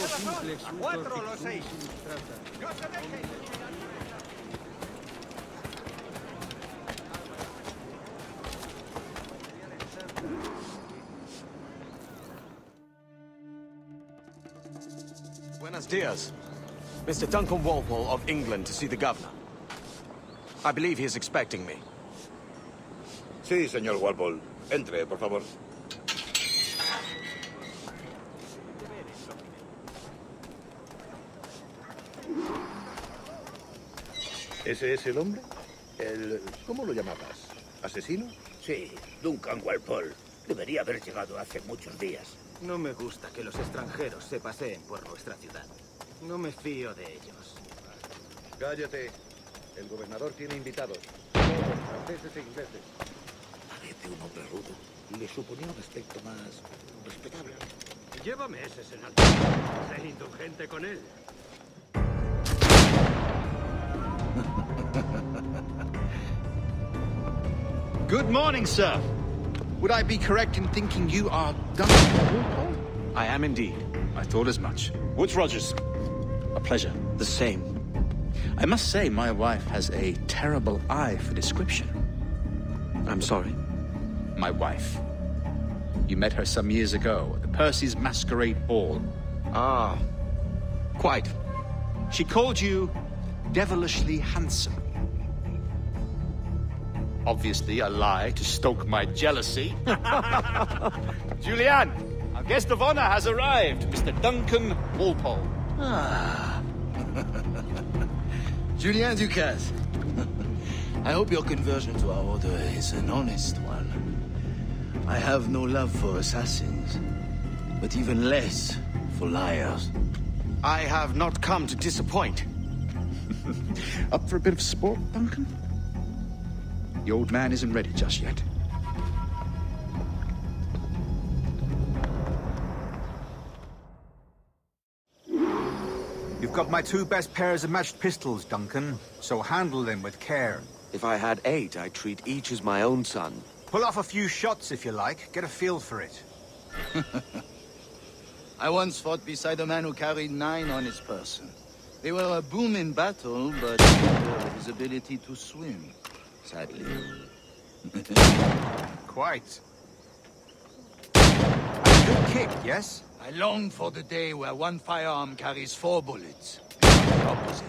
¿A 4 o los 6? ¡No se dejen! Buenos dias. Mr. Duncan Walpole of England to see the governor. I believe he is expecting me. Sí, señor Walpole. Entre, por favor. ¿Ese es el hombre? ¿Cómo lo llamabas? ¿Asesino? Sí, Duncan Walpole. Debería haber llegado hace muchos días. No me gusta que los extranjeros se paseen por nuestra ciudad. No me fío de ellos. Cállate. El gobernador tiene invitados. Todos franceses e ingleses. Parece un hombre rudo. Le suponía un aspecto más respetable. Llévame ese senador. Sé indulgente con él. Good morning, sir. Would I be correct in thinking you are Duncan Walpole? I am indeed. I thought as much. Woods Rogers. A pleasure. The same. I must say, my wife has a terrible eye for description. I'm sorry. My wife. You met her some years ago at the Percy's Masquerade Ball. Ah, quite. She called you devilishly handsome. Obviously a lie to stoke my jealousy. Julianne, our guest of honor has arrived, Mr. Duncan Walpole. Ah. Julien Ducasse. I hope your conversion to our order is an honest one. I have no love for assassins, but even less for liars. I have not come to disappoint. Up for a bit of sport, Duncan? The old man isn't ready just yet. You've got my 2 best pairs of matched pistols, Duncan, so handle them with care. If I had 8, I'd treat each as my own son. Pull off a few shots if you like, get a feel for it. I once fought beside a man who carried 9 on his person. They were a boom in battle, but hindered his ability to swim, sadly. Quite. A good kick, yes? I long for the day where one firearm carries 4 bullets, and not the opposite.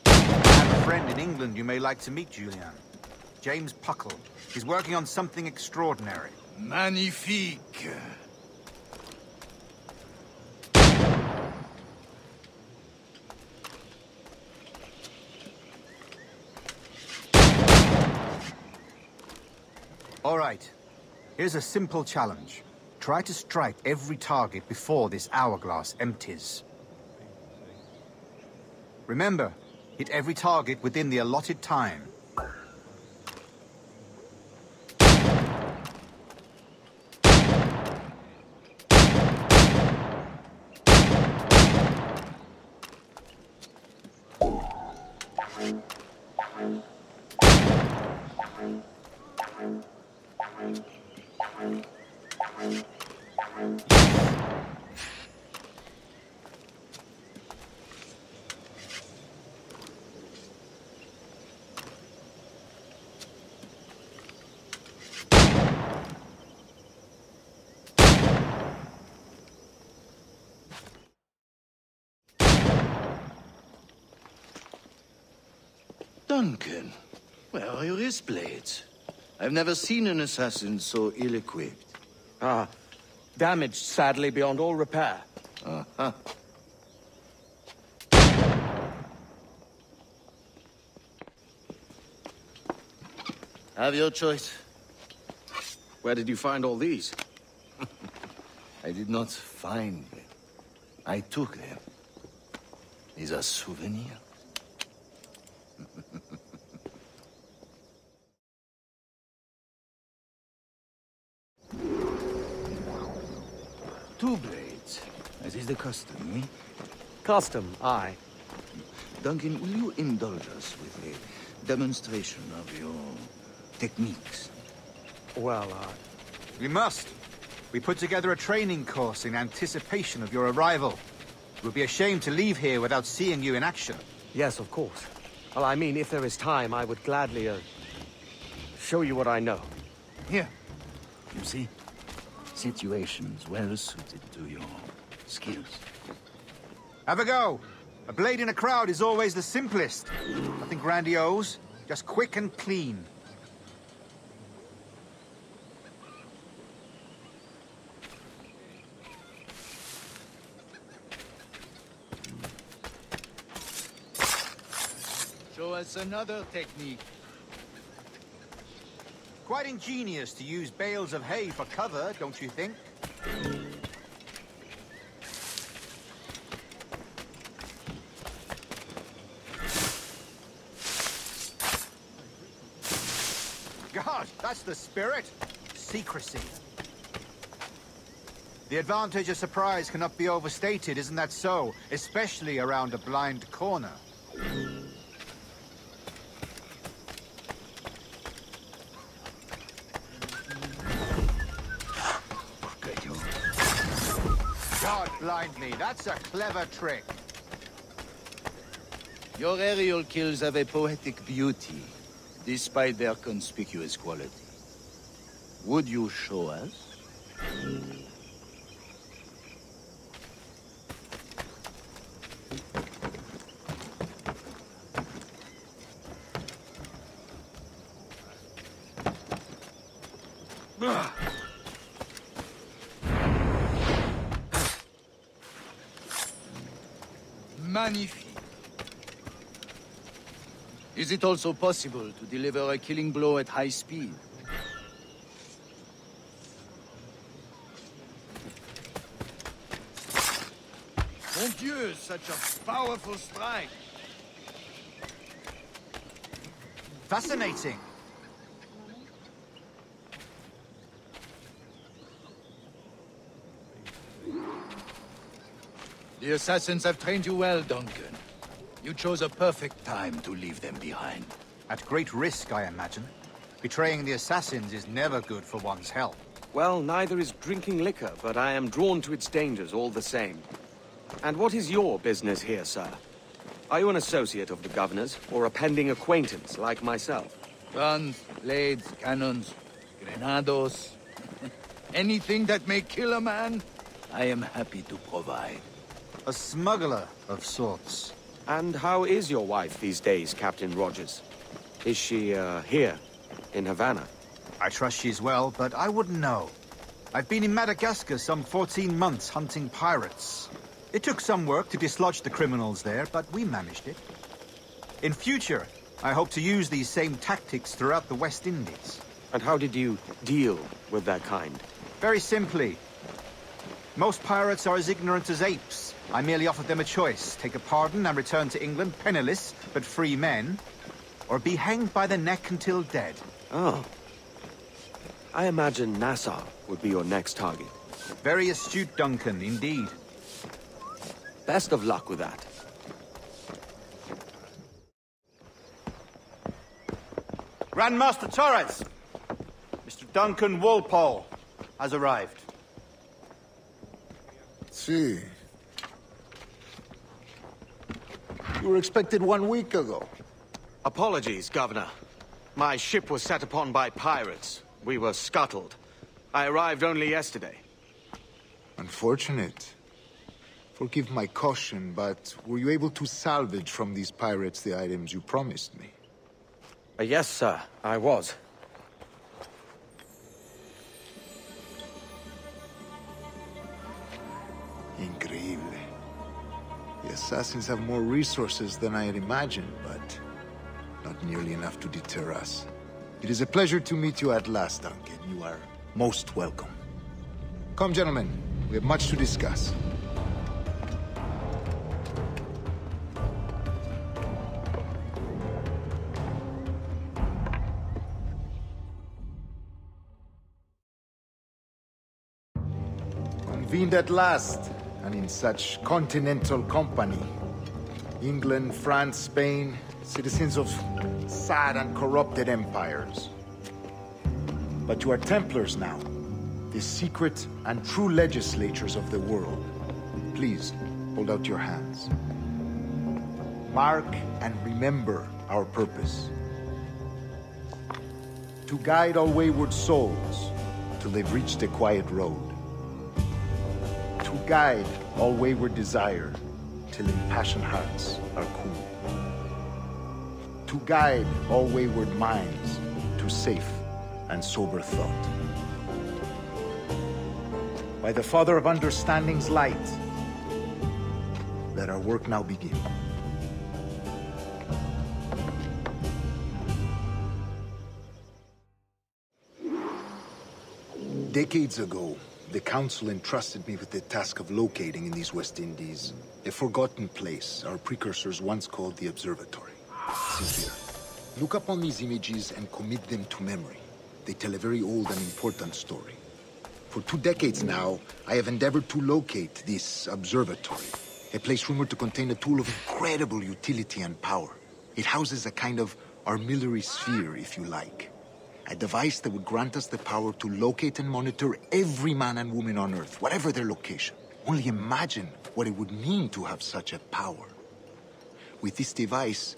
I have a friend in England you may like to meet, Julian. James Puckle. He's working on something extraordinary. Magnifique. All right. Here's a simple challenge. Try to strike every target before this hourglass empties. Remember, hit every target within the allotted time. Duncan, where are your wrist blades? I've never seen an assassin so ill-equipped. Ah, damaged sadly beyond all repair. Uh-huh. Have your choice. Where did you find all these? I did not find them. I took them. These are souvenirs. Two blades, as is the custom, eh? Custom, aye. Duncan, will you indulge us with a demonstration of your techniques? Well, We must. We put together a training course in anticipation of your arrival. It would be a shame to leave here without seeing you in action. Yes, of course. Well, I mean, if there is time, I would gladly, show you what I know. Here. You see? Situations well suited to your skills. Have a go. A blade in a crowd is always the simplest. Nothing grandiose, just quick and clean. Show us another technique. Quite ingenious to use bales of hay for cover, don't you think? God, that's the spirit. Secrecy. The advantage of surprise cannot be overstated, isn't that so? Especially around a blind corner. God blind me, that's a clever trick. Your aerial kills have a poetic beauty, despite their conspicuous quality. Would you show us? Magnifique. Is it also possible to deliver a killing blow at high speed? Mon Dieu, such a powerful strike! Fascinating. The assassins have trained you well, Duncan. You chose a perfect time to leave them behind. At great risk, I imagine. Betraying the assassins is never good for one's health. Well, neither is drinking liquor, but I am drawn to its dangers all the same. And what is your business here, sir? Are you an associate of the governor's, or a pending acquaintance like myself? Guns, blades, cannons, grenados. Anything that may kill a man, I am happy to provide. A smuggler of sorts. And how is your wife these days, Captain Rogers? Is she, here, in Havana? I trust she's well, but I wouldn't know. I've been in Madagascar some 14 months hunting pirates. It took some work to dislodge the criminals there, but we managed it. In future, I hope to use these same tactics throughout the West Indies. And how did you deal with that kind? Very simply. Most pirates are as ignorant as apes. I merely offered them a choice. Take a pardon and return to England penniless, but free men. Or be hanged by the neck until dead. Oh. I imagine Nassau would be your next target. Very astute, Duncan, indeed. Best of luck with that. Grandmaster Torres! Mr. Duncan Walpole has arrived. See. You were expected 1 week ago. Apologies, Governor. My ship was set upon by pirates. We were scuttled. I arrived only yesterday. Unfortunate. Forgive my caution, but were you able to salvage from these pirates the items you promised me? Yes, sir, I was. Increíble. The assassins have more resources than I had imagined, but not nearly enough to deter us. It is a pleasure to meet you at last, Duncan. You are most welcome. Come, gentlemen. We have much to discuss. Convened at last, and in such continental company. England, France, Spain, citizens of sad and corrupted empires. But you are Templars now, the secret and true legislatures of the world. Please, hold out your hands. Mark and remember our purpose. To guide all wayward souls till they've reached a quiet road. To guide all wayward desire till impassioned hearts are cool. To guide all wayward minds to safe and sober thought. By the Father of Understanding's light, let our work now begin. Decades ago, the Council entrusted me with the task of locating in these West Indies a forgotten place our precursors once called the Observatory. See here. Look upon these images and commit them to memory. They tell a very old and important story. For 2 decades now, I have endeavored to locate this observatory, a place rumored to contain a tool of incredible utility and power. It houses a kind of armillary sphere, if you like. A device that would grant us the power to locate and monitor every man and woman on Earth, whatever their location. Only imagine what it would mean to have such a power. With this device,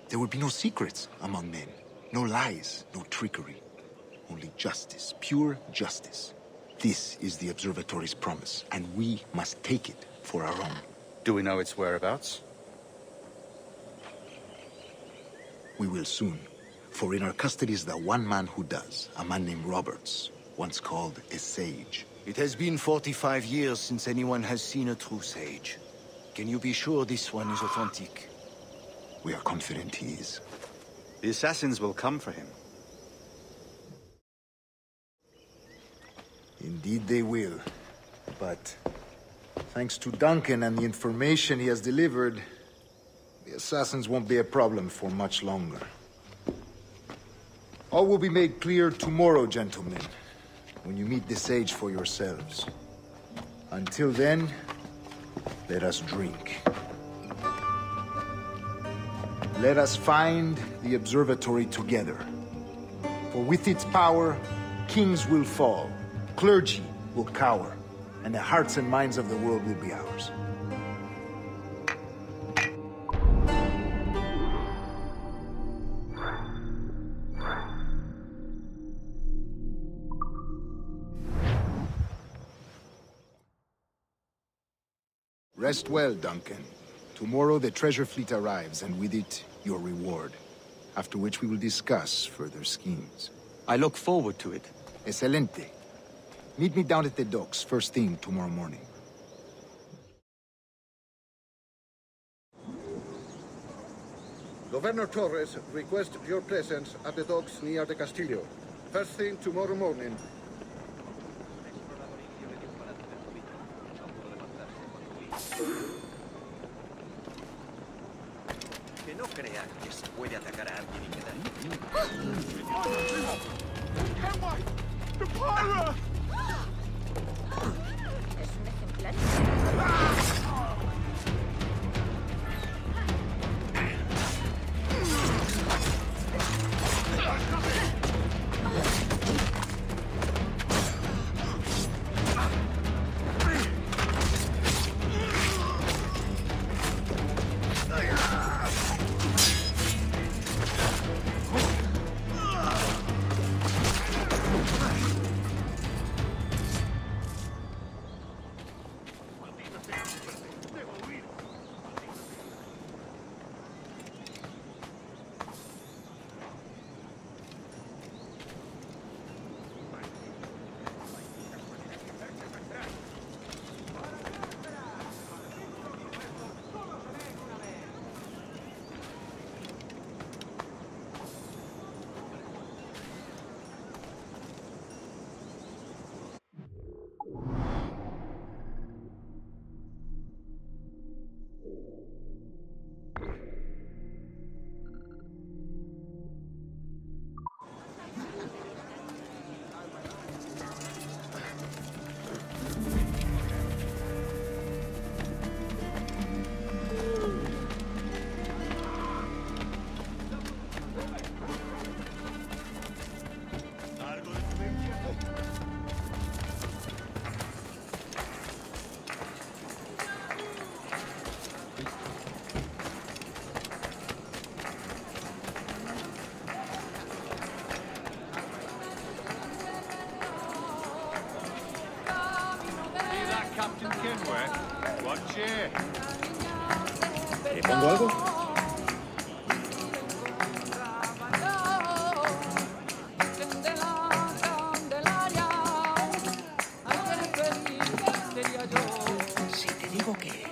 there would be no secrets among men, no lies, no trickery. Only justice, pure justice. This is the Observatory's promise, and we must take it for our own. Do we know its whereabouts? We will soon. For in our custody is the one man who does, a man named Roberts, once called a sage. It has been 45 years since anyone has seen a true sage. Can you be sure this one is authentic? We are confident he is. The assassins will come for him. Indeed they will. But thanks to Duncan and the information he has delivered, the assassins won't be a problem for much longer. All will be made clear tomorrow, gentlemen, when you meet the sage for yourselves. Until then, let us drink. Let us find the observatory together. For with its power, kings will fall, clergy will cower, and the hearts and minds of the world will be ours. Rest well, Duncan. Tomorrow the treasure fleet arrives, and with it, your reward. After which we will discuss further schemes. I look forward to it. Excelente. Meet me down at the docks first thing tomorrow morning. Governor Torres requests your presence at the docks near the Castillo. First thing tomorrow morning. Que no crea que se puede atacar a alguien y quedar. Es un ejemplar. Noche. ¿Le pongo algo? Si te digo que...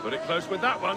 Put it close with that one.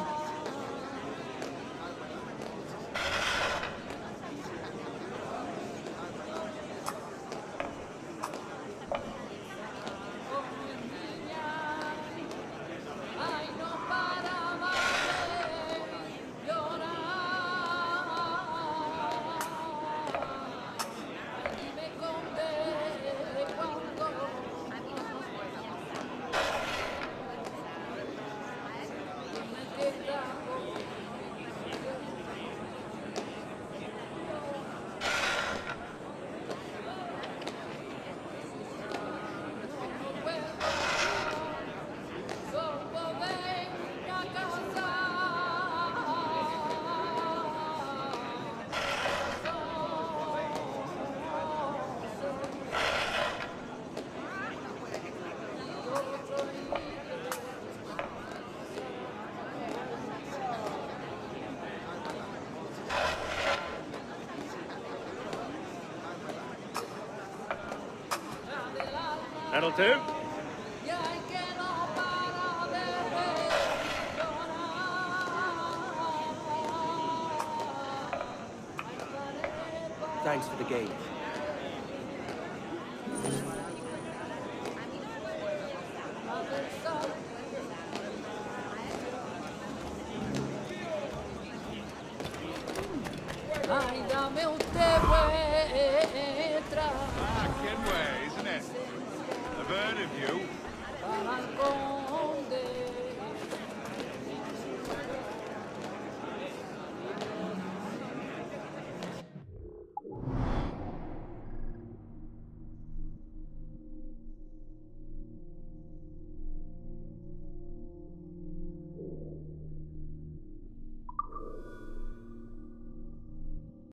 That'll do. Thanks for the game. Kenway, isn't it? I've heard of you.